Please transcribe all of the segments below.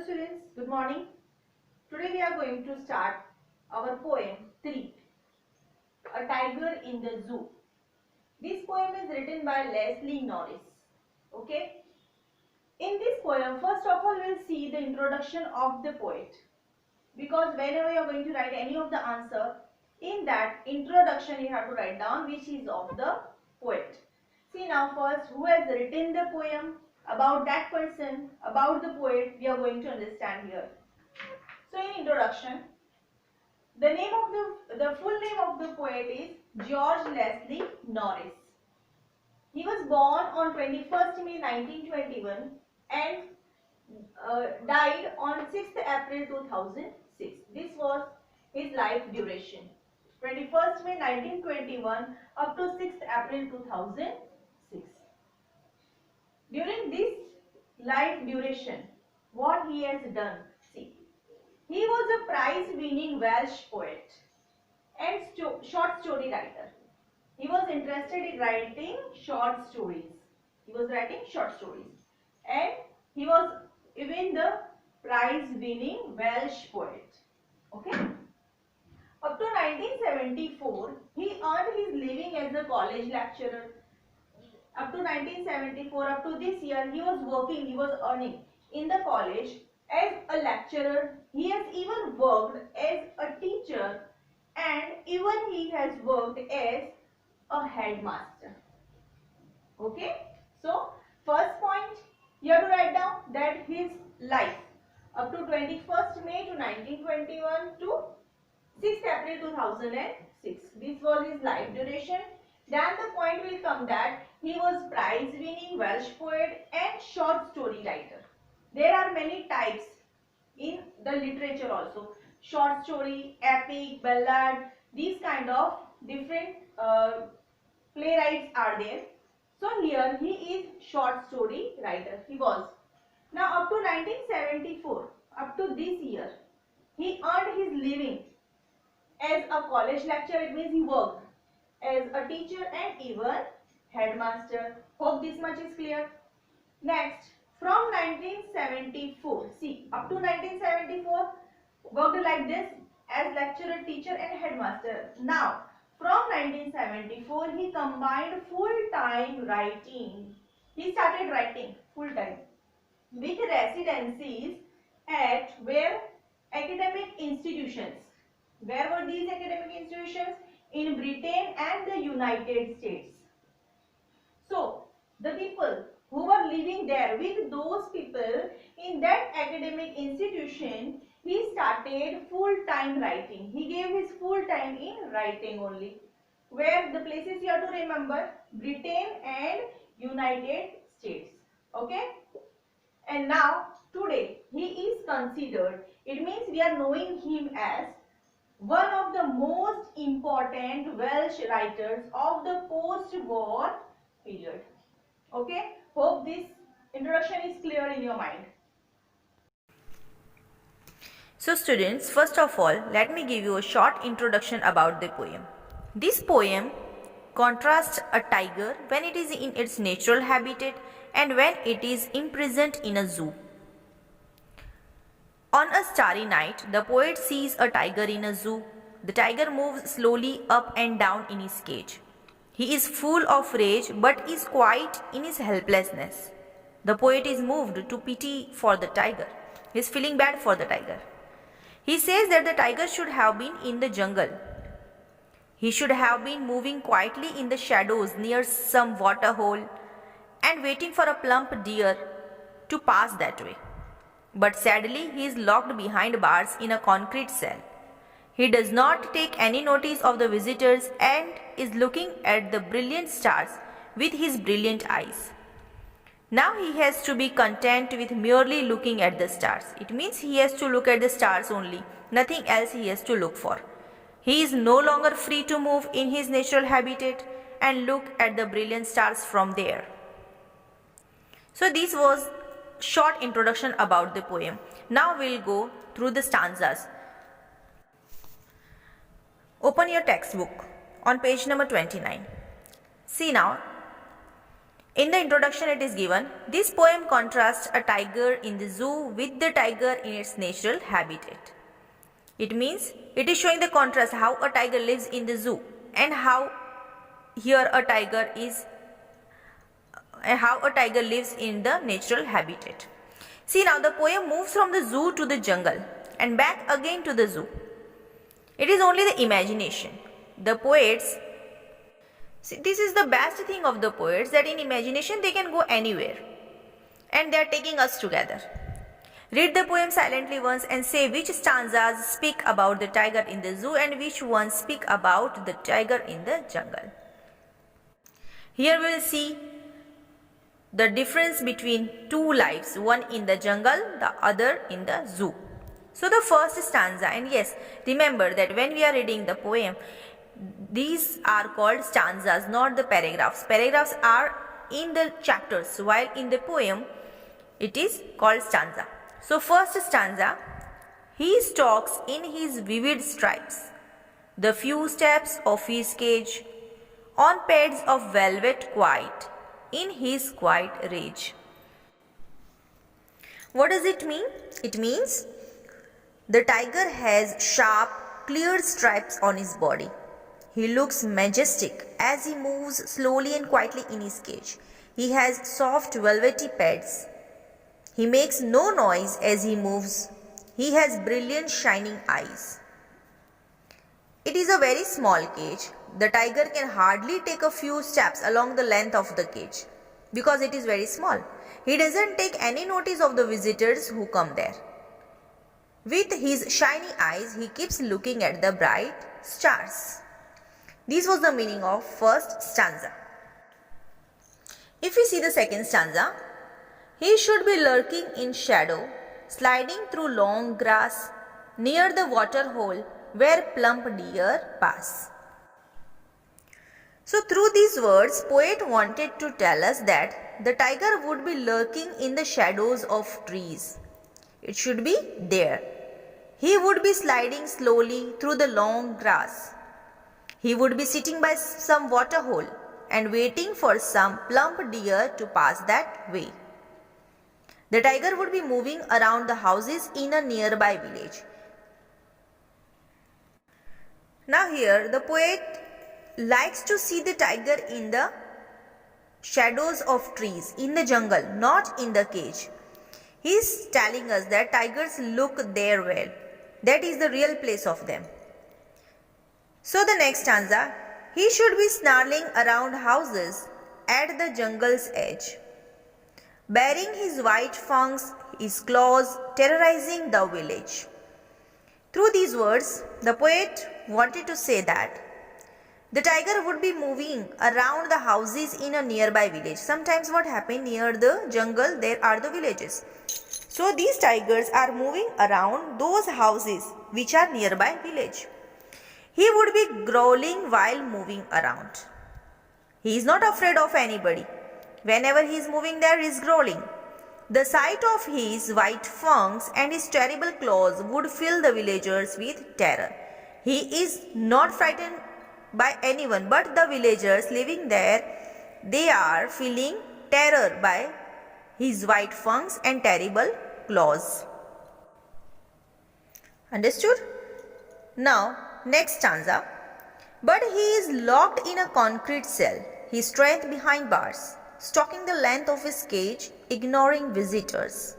students, good morning. Today we are going to start our poem 3, A Tiger in the Zoo. This poem is written by Leslie Norris. Okay. In this poem, first of all, we'll see the introduction of the poet. Because whenever you are going to write any of the answer, in that introduction you have to write down which is of the poet. See now first who has written the poem, about that person, about the poet we are going to understand here. So in introduction, the name of the full name of the poet is George Leslie Norris. He was born on 21st May 1921 and died on 6th April 2006. This was his life duration. 21st May 1921 up to 6th April 2006. During this life duration, what he has done? See, he was a prize-winning Welsh poet and short story writer. He was interested in writing short stories. He was writing short stories, and he was even the prize-winning Welsh poet. Okay. Up to 1974, he earned his living as a college lecturer. Up to 1974, up to this year, he was working, he was earning in the college as a lecturer. He has even worked as a teacher, and even he has worked as a headmaster. Okay. So, first point, you have to write down that his life up to 21st May to 1921 to 6th April 2006. This was his life duration. Then the point will come that he was prize-winning Welsh poet and short story writer. There are many types in the literature also. Short story, epic, ballad, these kind of different playwrights are there. So here he is short story writer. He was. Now up to 1974, up to this year, he earned his living as a college lecturer. It means he worked as a teacher and even headmaster. Hope this much is clear. Next, from 1974, see, up to 1974 worked like this as lecturer, teacher and headmaster. Now, from 1974 he combined full-time writing. He started writing full-time with residencies at where? Academic institutions. Where were these academic institutions? In Britain and the United States. So, the people who were living there, with those people in that academic institution, he started full-time writing. He gave his full time in writing only. Where? The places you have to remember, Britain and United States. Okay? And now, today, he is considered, it means we are knowing him as one of the most important Welsh writers of the post-war period. Okay, hope this introduction is clear in your mind. So students, first of all, let me give you a short introduction about the poem. This poem contrasts a tiger when it is in its natural habitat and when it is imprisoned in a zoo. On a starry night, the poet sees a tiger in a zoo. The tiger moves slowly up and down in his cage. He is full of rage but is quiet in his helplessness. The poet is moved to pity for the tiger. He is feeling bad for the tiger. He says that the tiger should have been in the jungle. He should have been moving quietly in the shadows near some water hole and waiting for a plump deer to pass that way. But sadly, he is locked behind bars in a concrete cell. He does not take any notice of the visitors and is looking at the brilliant stars with his brilliant eyes. Now he has to be content with merely looking at the stars. It means he has to look at the stars only, nothing else he has to look for. He is no longer free to move in his natural habitat and look at the brilliant stars from there. So this was short introduction about the poem. Now we'll go through the stanzas. Open your textbook on page number 29. See now, In the introduction it is given, this poem contrasts a tiger in the zoo with the tiger in its natural habitat. It means it is showing the contrast how a tiger lives in the zoo and how here a tiger lives in the natural habitat. See, now the poem moves from the zoo to the jungle and back again to the zoo. It is only the imagination. The poets, see, this is the best thing of the poets, that in imagination they can go anywhere and they are taking us together. Read the poem silently once and say which stanzas speak about the tiger in the zoo and which ones speak about the tiger in the jungle. Here we will see the difference between two lives, one in the jungle, the other in the zoo. So the first stanza, and yes, remember that when we are reading the poem, these are called stanzas, not the paragraphs. Paragraphs are in the chapters, while in the poem it is called stanza. So first stanza, he stalks in his vivid stripes, the few steps of his cage, on pads of velvet quiet, in his quiet rage. What does it mean? It means the tiger has sharp, clear stripes on his body. He looks majestic as he moves slowly and quietly in his cage. He has soft velvety pads. He makes no noise as he moves. He has brilliant shining eyes. It is a very small cage. The tiger can hardly take a few steps along the length of the cage because it is very small. He doesn't take any notice of the visitors who come there. With his shiny eyes, he keeps looking at the bright stars. This was the meaning of first stanza. If we see the second stanza, he should be lurking in shadow, sliding through long grass, near the water hole where plump deer pass. So through these words, poet wanted to tell us that the tiger would be lurking in the shadows of trees. It should be there. He would be sliding slowly through the long grass. He would be sitting by some water hole and waiting for some plump deer to pass that way. The tiger would be moving around the houses in a nearby village. Now here the poet likes to see the tiger in the shadows of trees, in the jungle, not in the cage. He is telling us that tigers look there well. That is the real place of them. So the next stanza, he should be snarling around houses at the jungle's edge, baring his white fangs, his claws, terrorizing the village. Through these words, the poet wanted to say that the tiger would be moving around the houses in a nearby village. Sometimes what happens, near the jungle there are the villages. So these tigers are moving around those houses which are nearby village. He would be growling while moving around. He is not afraid of anybody. Whenever he is moving there, he is growling. The sight of his white fangs and his terrible claws would fill the villagers with terror. He is not frightened by anyone, but the villagers living there, they are feeling terror by his white fangs and terrible claws. Understood? Now, next stanza. But he is locked in a concrete cell, his strength behind bars, stalking the length of his cage, ignoring visitors.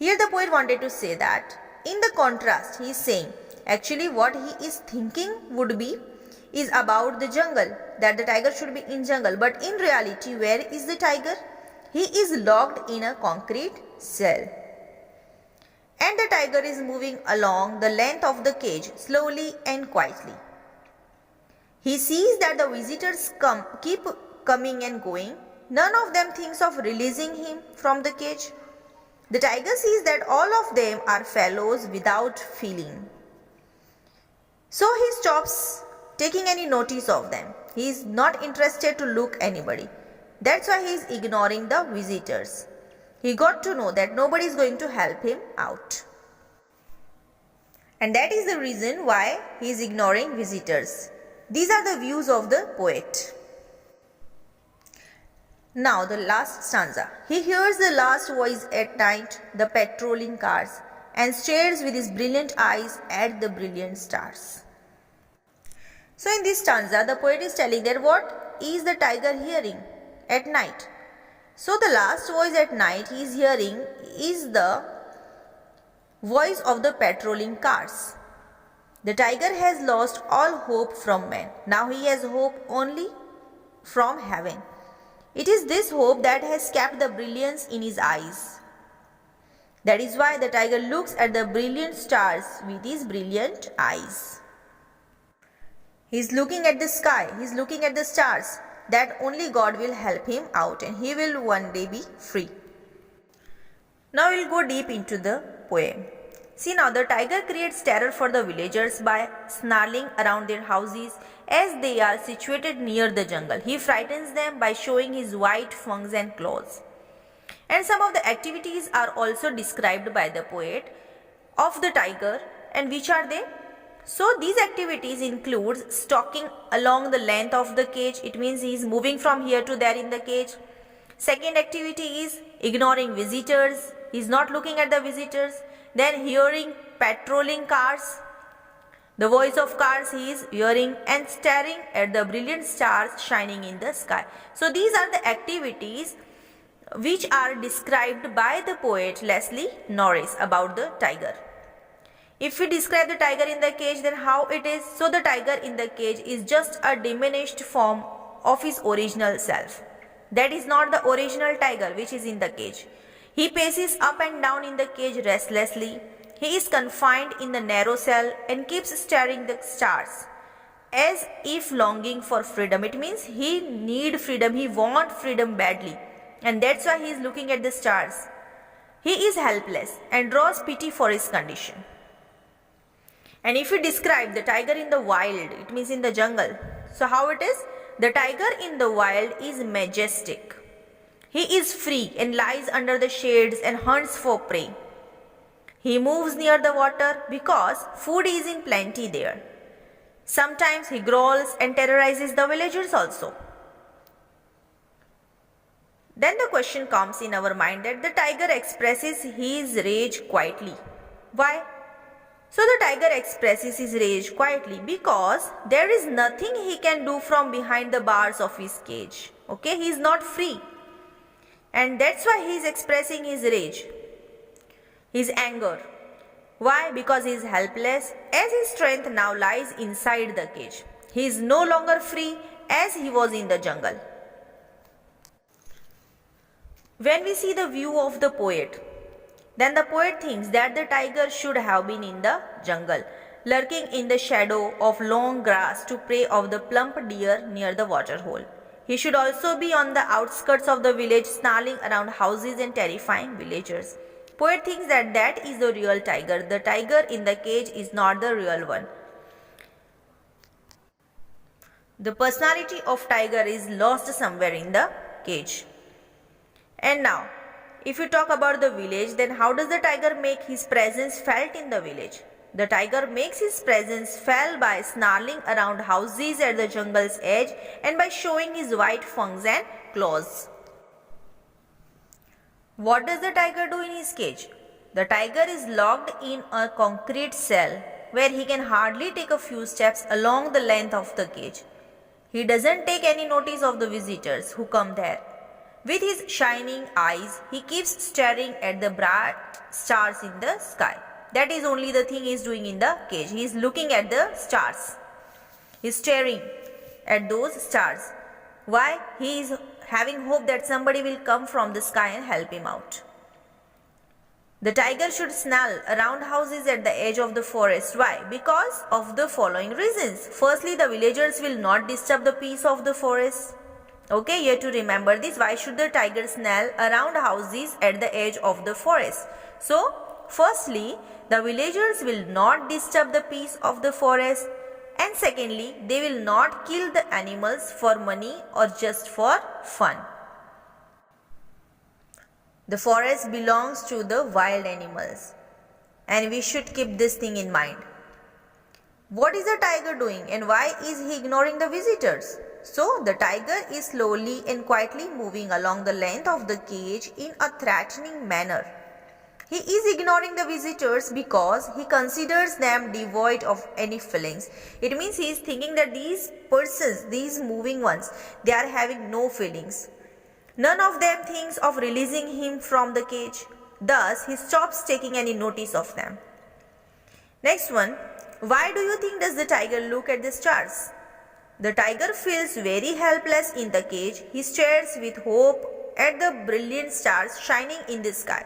Here the poet wanted to say that, in the contrast, he is saying, actually what he is thinking would be is about the jungle, that the tiger should be in jungle. But in reality, where is the tiger? He is locked in a concrete cell. And the tiger is moving along the length of the cage, slowly and quietly. He sees that the visitors keep coming and going. None of them thinks of releasing him from the cage. The tiger sees that all of them are fellows without feeling. So he stops taking any notice of them. He is not interested to look anybody. That's why he is ignoring the visitors. He got to know that nobody is going to help him out. And that is the reason why he is ignoring visitors. These are the views of the poet. Now the last stanza. He hears the last voice at night, the patrolling cars, and stares with his brilliant eyes at the brilliant stars. So in this stanza, the poet is telling that what is the tiger hearing at night? So the last voice at night he is hearing is the voice of the patrolling cars. The tiger has lost all hope from man. Now he has hope only from heaven. It is this hope that has kept the brilliance in his eyes. That is why the tiger looks at the brilliant stars with his brilliant eyes. He is looking at the sky, he is looking at the stars, that only God will help him out and he will one day be free. Now we will go deep into the poem. See now, the tiger creates terror for the villagers by snarling around their houses as they are situated near the jungle. He frightens them by showing his white fangs and claws. And some of the activities are also described by the poet of the tiger, and which are they? So these activities include stalking along the length of the cage. It means he is moving from here to there in the cage. Second activity is ignoring visitors. He is not looking at the visitors. Then hearing patrolling cars. The voice of cars he is hearing, and staring at the brilliant stars shining in the sky. So these are the activities which are described by the poet Leslie Norris about the tiger. If we describe the tiger in the cage, then how it is? So the tiger in the cage is just a diminished form of his original self. That is not the original tiger which is in the cage. He paces up and down in the cage restlessly. He is confined in the narrow cell and keeps staring the stars as if longing for freedom. It means he needs freedom, he wants freedom badly, and that's why he is looking at the stars. He is helpless and draws pity for his condition. And if we describe the tiger in the wild, it means in the jungle. So how it is? The tiger in the wild is majestic. He is free and lies under the shades and hunts for prey. He moves near the water because food is in plenty there. Sometimes he growls and terrorizes the villagers also. Then the question comes in our mind that the tiger expresses his rage quietly. Why? So the tiger expresses his rage quietly because there is nothing he can do from behind the bars of his cage. Okay, he is not free. And that's why he is expressing his rage, his anger. Why? Because he is helpless as his strength now lies inside the cage. He is no longer free as he was in the jungle. When we see the view of the poet, then the poet thinks that the tiger should have been in the jungle, lurking in the shadow of long grass to prey of the plump deer near the water hole. He should also be on the outskirts of the village, snarling around houses and terrifying villagers. Poet thinks that that is the real tiger. The tiger in the cage is not the real one. The personality of tiger is lost somewhere in the cage. And now, if you talk about the village, then how does the tiger make his presence felt in the village? The tiger makes his presence felt by snarling around houses at the jungle's edge and by showing his white fangs and claws. What does the tiger do in his cage? The tiger is locked in a concrete cell where he can hardly take a few steps along the length of the cage. He doesn't take any notice of the visitors who come there. With his shining eyes, he keeps staring at the bright stars in the sky. That is only the thing he is doing in the cage. He is looking at the stars. He is staring at those stars. Why? He is having hope that somebody will come from the sky and help him out. The tiger should snarl around houses at the edge of the forest. Why? Because of the following reasons. Firstly, the villagers will not disturb the peace of the forest. Okay, you have to remember this. Why should the tiger snarl around houses at the edge of the forest? So, firstly, the villagers will not disturb the peace of the forest, and secondly, they will not kill the animals for money or just for fun. The forest belongs to the wild animals, and we should keep this thing in mind. What is the tiger doing and why is he ignoring the visitors? So the tiger is slowly and quietly moving along the length of the cage in a threatening manner. He is ignoring the visitors because he considers them devoid of any feelings. It means he is thinking that these persons, these moving ones, they are having no feelings. None of them thinks of releasing him from the cage. Thus, he stops taking any notice of them. Next one, why do you think does the tiger look at the stars? The tiger feels very helpless in the cage. He stares with hope at the brilliant stars shining in the sky.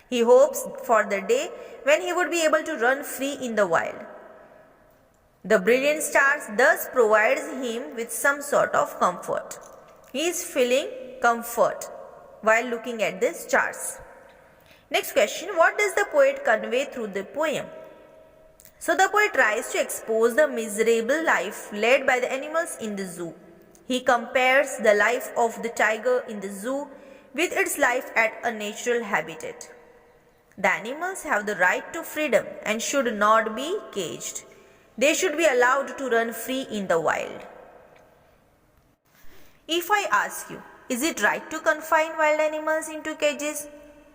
He hopes for the day when he would be able to run free in the wild. The brilliant stars thus provides him with some sort of comfort. He is feeling comfort while looking at the stars. Next question, what does the poet convey through the poem? So the poet tries to expose the miserable life led by the animals in the zoo. He compares the life of the tiger in the zoo with its life at a natural habitat. The animals have the right to freedom and should not be caged. They should be allowed to run free in the wild. If I ask you, is it right to confine wild animals into cages?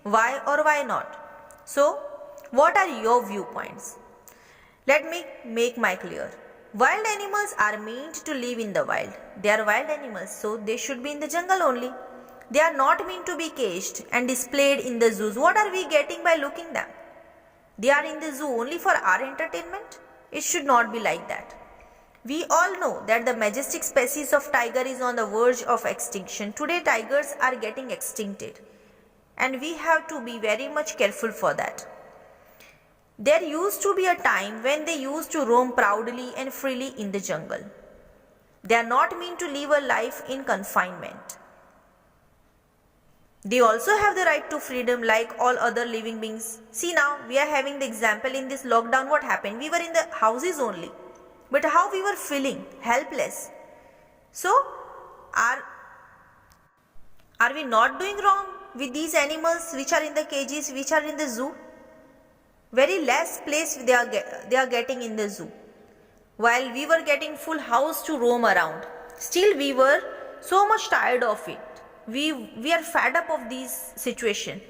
Why or why not? So, what are your viewpoints? Let me make my clear. Wild animals are meant to live in the wild. They are wild animals, so they should be in the jungle only. They are not meant to be caged and displayed in the zoos. What are we getting by looking them? They are in the zoo only for our entertainment? It should not be like that. We all know that the majestic species of tiger is on the verge of extinction. Today tigers are getting extincted, and we have to be very much careful for that. There used to be a time when they used to roam proudly and freely in the jungle. They are not meant to live a life in confinement. They also have the right to freedom like all other living beings. See, now we are having the example in this lockdown. What happened? We were in the houses only. But how we were feeling? Helpless. So, are we not doing wrong with these animals which are in the cages, which are in the zoo? Very less place they are getting in the zoo. While we were getting full house to roam around, still we were so much tired of it. We are fed up of this situation.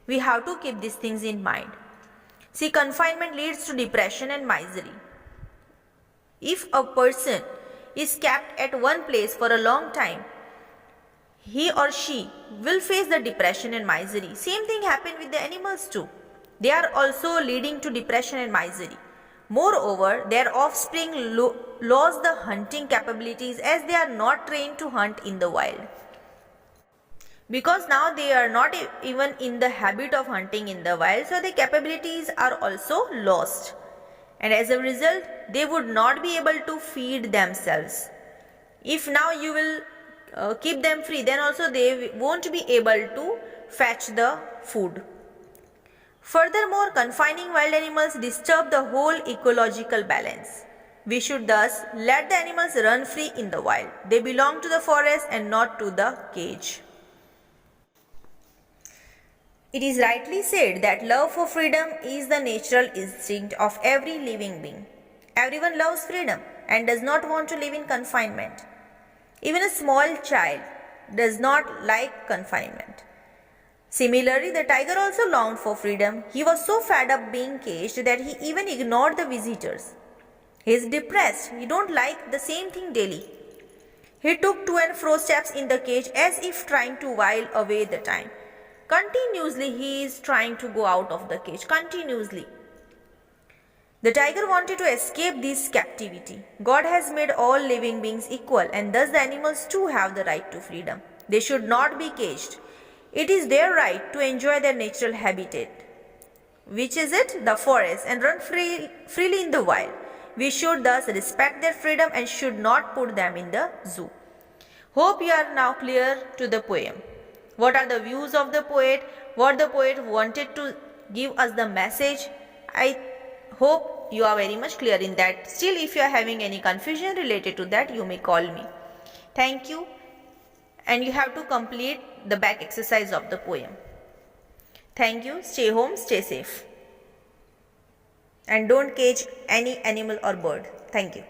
We have to keep these things in mind. See, confinement leads to depression and misery. If a person is kept at one place for a long time, he or she will face the depression and misery. Same thing happened with the animals too. They are also leading to depression and misery. Moreover, their offspring lose the hunting capabilities as they are not trained to hunt in the wild. Because now they are not even in the habit of hunting in the wild, so their capabilities are also lost. And as a result, they would not be able to feed themselves. If now you will keep them free, then also they won't be able to fetch the food. Furthermore, confining wild animals disturb the whole ecological balance. We should thus let the animals run free in the wild. They belong to the forest and not to the cage. It is rightly said that love for freedom is the natural instinct of every living being. Everyone loves freedom and does not want to live in confinement. Even a small child does not like confinement. Similarly, the tiger also longed for freedom. He was so fed up being caged that he even ignored the visitors. He is depressed. He don't like the same thing daily. He took to and fro steps in the cage as if trying to while away the time. Continuously he is trying to go out of the cage. Continuously. The tiger wanted to escape this captivity. God has made all living beings equal, and thus the animals too have the right to freedom. They should not be caged. It is their right to enjoy their natural habitat. Which is it? The forest, and run freely in the wild. We should thus respect their freedom and should not put them in the zoo. Hope you are now clear to the poem. What are the views of the poet? What the poet wanted to give us the message? I hope you are very much clear in that. Still, if you are having any confusion related to that, you may call me. Thank you. And you have to complete the back exercise of the poem. Thank you. Stay home, stay safe. And don't cage any animal or bird. Thank you.